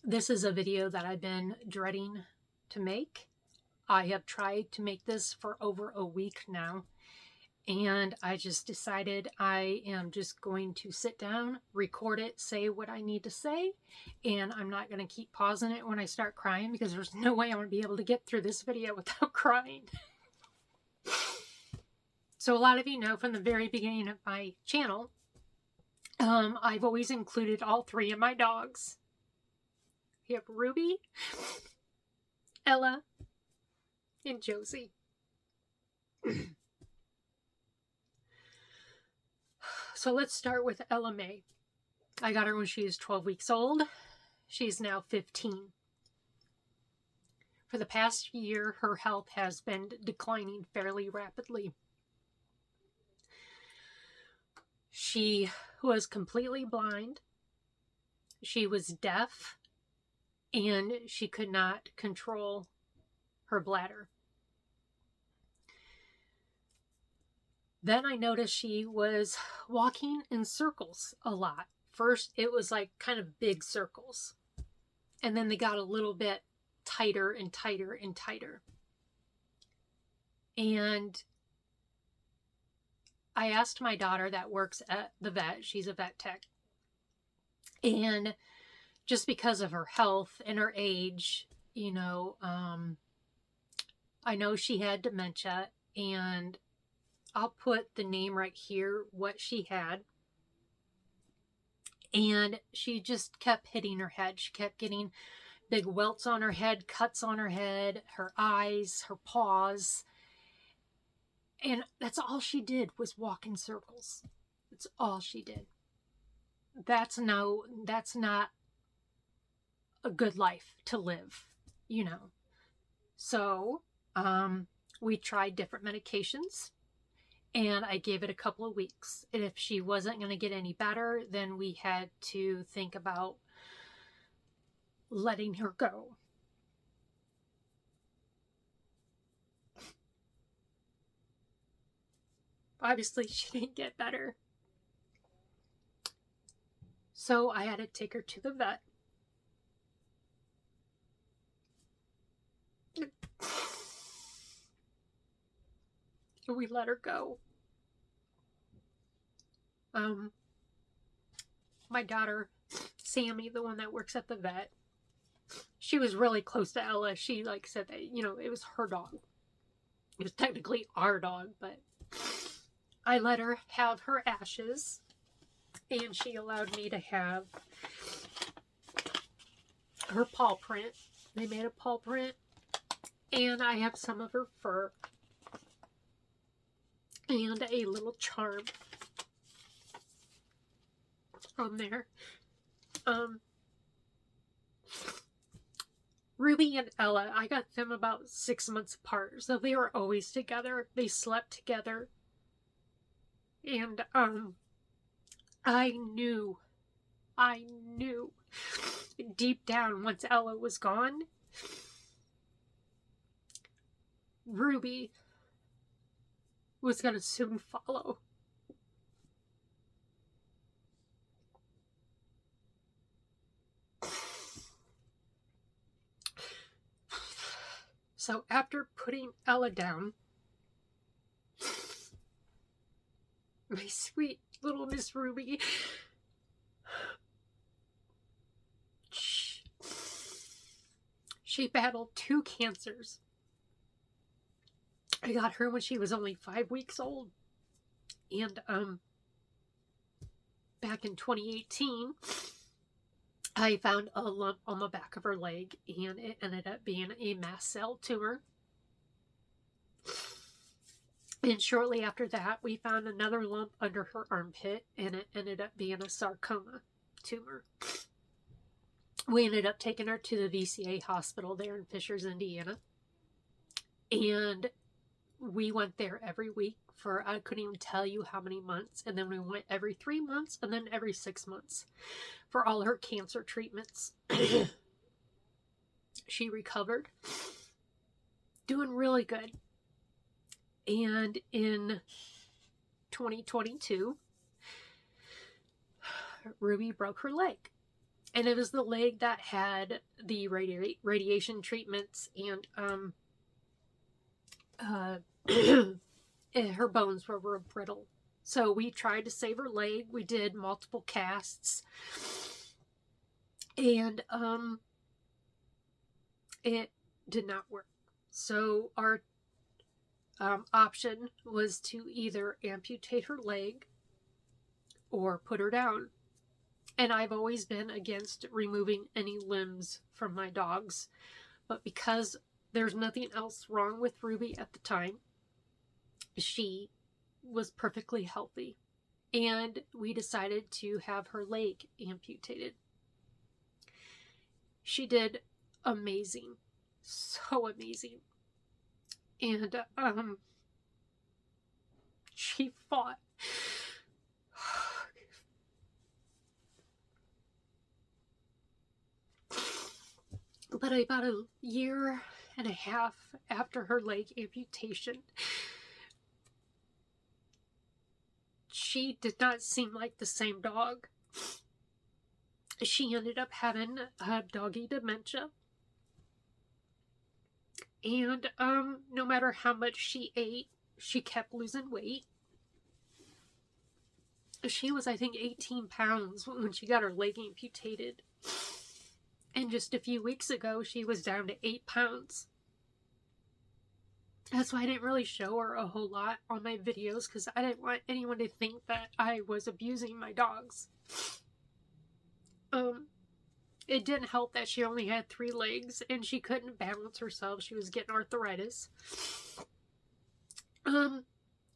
This is a video that I've been dreading to make. I have tried to make this for over a week now, and I just decided I am just going to sit down, record it, say what I need to say, and I'm not going to keep pausing it when I start crying, because there's no way I'm going to be able to get through this video without crying. So a lot of you know from the very beginning of my channel, I've always included all three of my dogs. We have Ruby, Ella, and Josie. So let's start with Ella May. I got her when she was 12 weeks old. She's now 15. For the past year, her health has been declining fairly rapidly. She was completely blind. She was deaf, and she could not control her bladder. Then I noticed she was walking in circles a lot. First, it was like kind of big circles. And then they got a little bit tighter and tighter and tighter. And I asked my daughter that works at the vet, she's a vet tech, and just because of her health and her age, you know, I know she had dementia, and I'll put the name right here, what she had. And she just kept hitting her head. She kept getting big welts on her head, cuts on her head, her eyes, her paws. And that's all she did, was walk in circles. That's all she did. That's not a good life to live, you know. So, we tried different medications, and I gave it a couple of weeks. And if she wasn't going to get any better, then we had to think about letting her go. Obviously, she didn't get better. So I had to take her to the vet. We let her go. My daughter, Sammy, the one that works at the vet, she was really close to Ella. She said that, you know, it was her dog. It was technically our dog, but I let her have her ashes, and she allowed me to have her paw print. They made a paw print, and I have some of her fur and a little charm on there. Ruby and Ella, I got them about 6 months apart, so they were always together. They slept together. And I knew deep down, once Ella was gone, Ruby was going to soon follow. So after putting Ella down, my sweet little Miss Ruby, she battled 2 cancers. I got her when she was only 5 weeks old. And back in 2018, I found a lump on the back of her leg, and it ended up being a mast cell tumor. And shortly after that, we found another lump under her armpit, and it ended up being a sarcoma tumor. We ended up taking her to the VCA hospital there in Fishers, Indiana. And we went there every week for, I couldn't even tell you how many months. And then we went every 3 months, and then every 6 months for all her cancer treatments. She recovered, doing really good. And in 2022, Ruby broke her leg. And it was the leg that had the radiation treatments, and her bones were brittle. So we tried to save her leg. We did multiple casts, and it did not work. So our option was to either amputate her leg or put her down. And I've always been against removing any limbs from my dogs. But because there's nothing else wrong with Ruby at the time, she was perfectly healthy. And we decided to have her leg amputated. She did amazing. So amazing. And she fought. But about a year and a half after her leg amputation, she did not seem like the same dog. She ended up having doggy dementia. And no matter how much she ate, she kept losing weight. She was, I think, 18 pounds when she got her leg amputated. And just a few weeks ago, she was down to 8 pounds. That's why I didn't really show her a whole lot on my videos, because I didn't want anyone to think that I was abusing my dogs. It didn't help that she only had 3 legs and she couldn't balance herself. She was getting arthritis.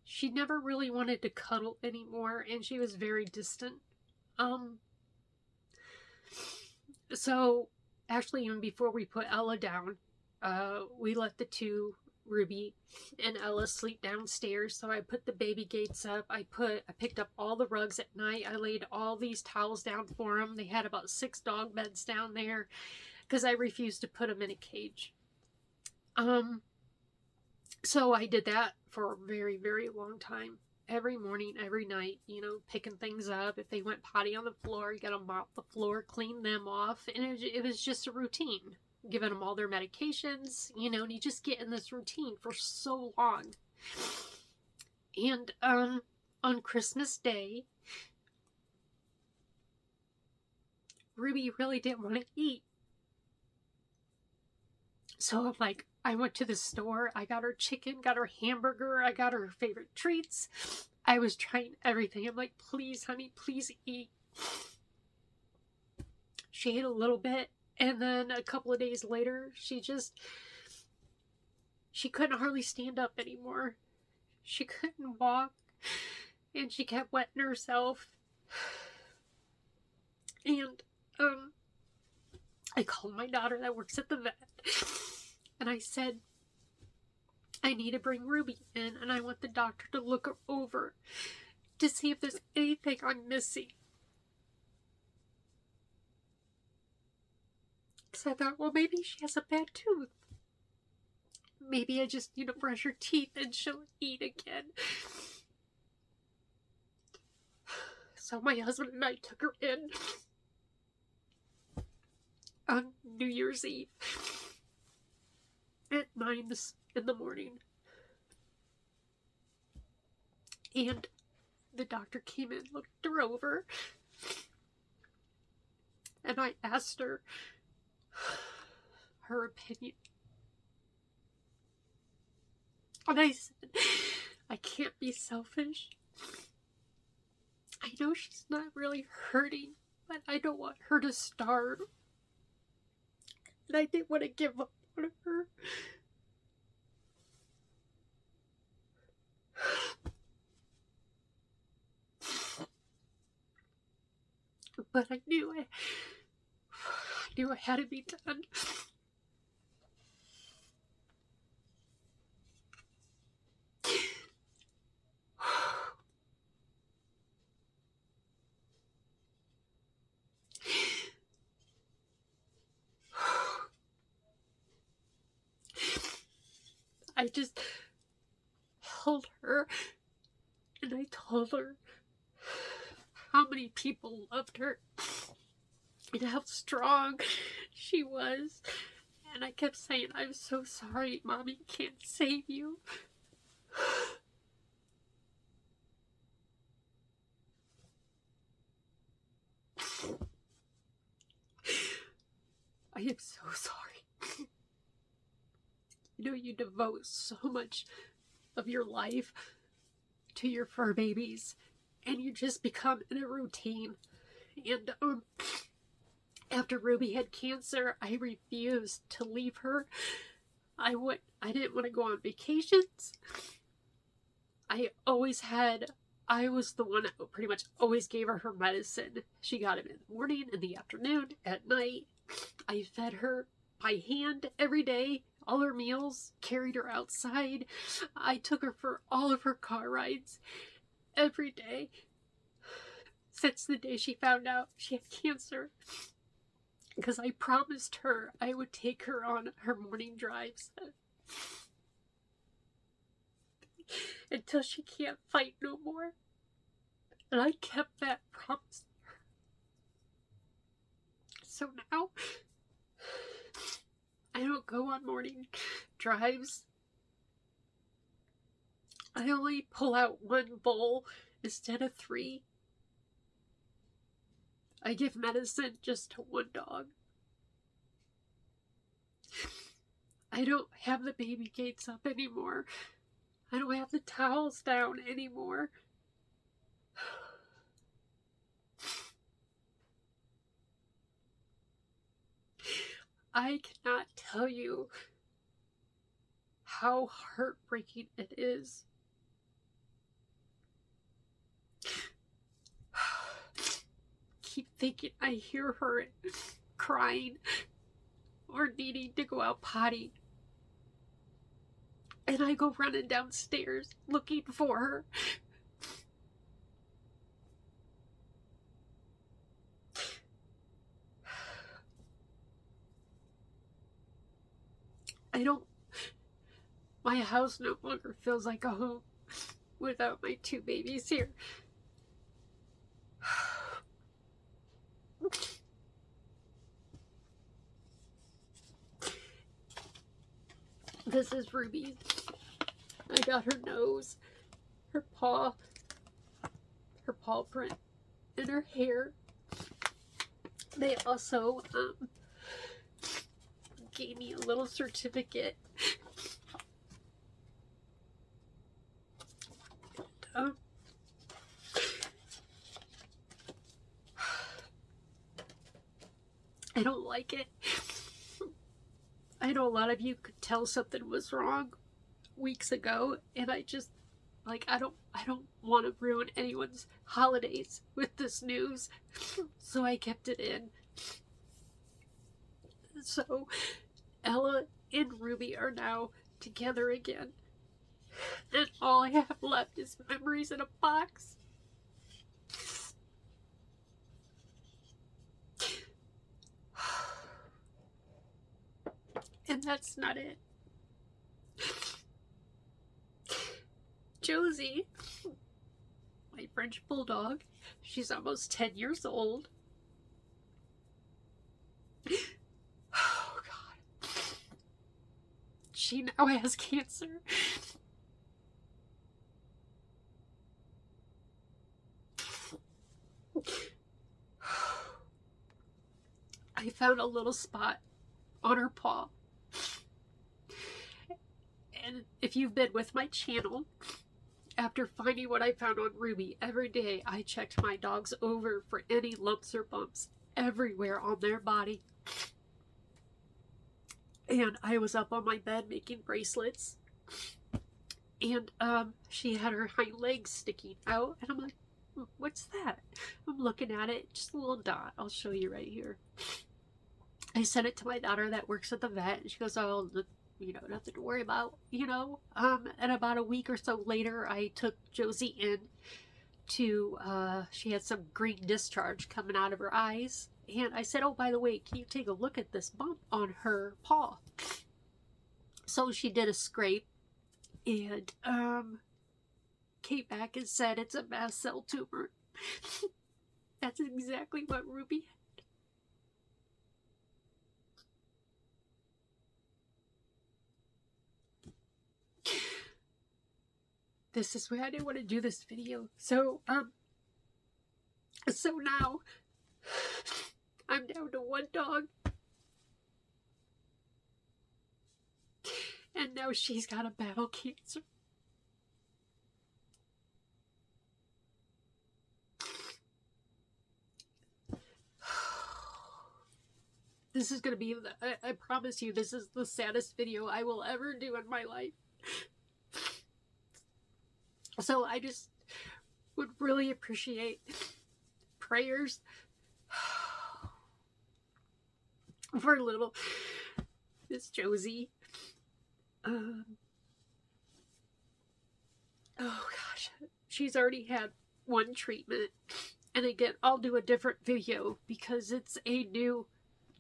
She never really wanted to cuddle anymore, and she was very distant. So actually, even before we put Ella down, we let the 2, Ruby and Ella, sleep downstairs. So I put the baby gates up. I picked up all the rugs at night. I laid all these towels down for them. They had about 6 dog beds down there because I refused to put them in a cage. So I did that for a very, very long time. Every morning, every night, picking things up. If they went potty on the floor, you gotta mop the floor, clean them off. And it was just a routine. Giving them all their medications, and you just get in this routine for so long. And on Christmas Day, Ruby really didn't want to eat. So I'm like, I went to the store, I got her chicken, got her hamburger, I got her favorite treats. I was trying everything. I'm like, please, honey, please eat. She ate a little bit, and then a couple of days later, she couldn't hardly stand up anymore. She couldn't walk, and she kept wetting herself. And I called my daughter that works at the vet, and I said, I need to bring Ruby in, and I want the doctor to look her over to see if there's anything I'm missing. Because I thought, well, maybe she has a bad tooth. Maybe I just need to brush her teeth and she'll eat again. So my husband and I took her in on New Year's Eve at 9 in the morning. And the doctor came in, looked her over, and I asked her her opinion. And I said, I can't be selfish. I know she's not really hurting, but I don't want her to starve. And I didn't want to give up on her. But I knew it had to be done. I just held her and I told her how many people loved her and how strong she was. And I kept saying, I'm so sorry, Mommy can't save you. I am so sorry. You know, you devote so much of your life to your fur babies, and you just become in a routine. And after Ruby had cancer, I refused to leave her. I didn't want to go on vacations. I was the one that pretty much always gave her medicine. She got it in the morning, in the afternoon, at night. I fed her by hand every day, all her meals, carried her outside. I took her for all of her car rides every day since the day she found out she had cancer, because I promised her I would take her on her morning drives until she can't fight no more. And I kept that promise. So now, I don't go on morning drives. I only pull out one bowl instead of 3. I give medicine just to one dog. I don't have the baby gates up anymore. I don't have the towels down anymore. I cannot tell you how heartbreaking it is. Keep thinking I hear her crying or needing to go out potty, and I go running downstairs looking for her. My house no longer feels like a home without my 2 babies here. This is Ruby. I got her nose, her paw print, and her hair. They also gave me a little certificate. I don't like it. I know a lot of you could tell something was wrong weeks ago, and I just, I don't want to ruin anyone's holidays with this news, so I kept it in. So Ella and Ruby are now together again, and all I have left is memories in a box. And that's not it. Josie, my French bulldog, she's almost 10 years old. Oh God. She now has cancer. I found a little spot on her paw. And if you've been with my channel, after finding what I found on Ruby, every day I checked my dogs over for any lumps or bumps everywhere on their body. And I was up on my bed making bracelets, and she had her hind legs sticking out, and I'm like, what's that? I'm looking at it, just a little dot. I'll show you right here. I sent it to my daughter that works at the vet, and she goes, oh, nothing to worry about, and about a week or so later, I took Josie in to, she had some green discharge coming out of her eyes, and I said, oh, by the way, can you take a look at this bump on her paw? So she did a scrape, and came back and said it's a mast cell tumor. That's exactly what Ruby had. this is why I didn't want to do this video. So now I'm down to one dog. And now she's got to battle cancer. This is going to be, I promise you, this is the saddest video I will ever do in my life. So I just would really appreciate prayers for little Miss Josie. Oh gosh, she's already had one treatment. And again, I'll do a different video because it's a new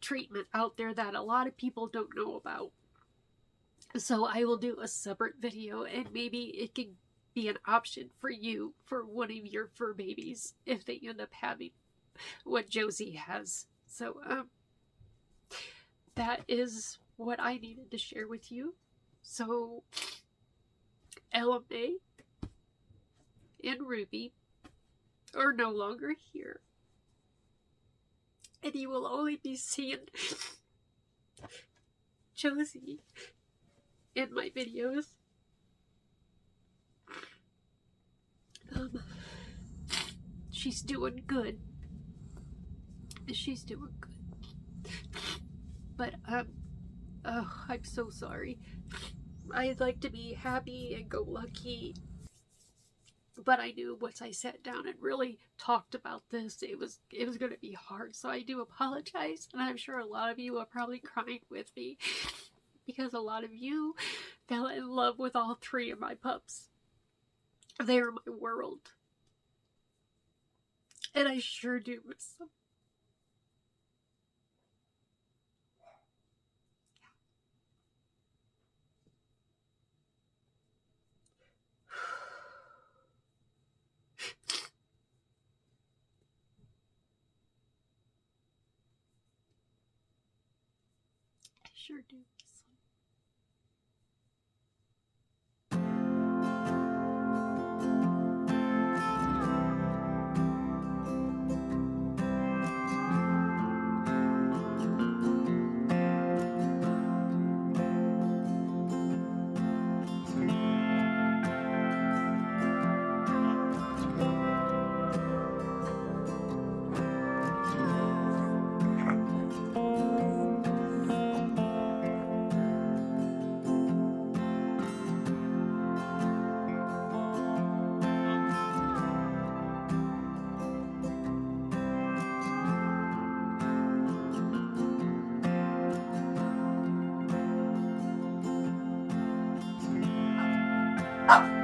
treatment out there that a lot of people don't know about. So I will do a separate video, and maybe it can be an option for you for one of your fur babies if they end up having what Josie has. So that is what I needed to share with you. So Ella May and Ruby are no longer here. And you will only be seeing Josie in my videos. She's doing good. She's doing good. But, oh, I'm so sorry. I'd like to be happy and go lucky. But I knew once I sat down and really talked about this, it was going to be hard. So I do apologize. And I'm sure a lot of you are probably crying with me. Because a lot of you fell in love with all three of my pups. They are my world. And I sure do miss them. I sure do miss them. Ah!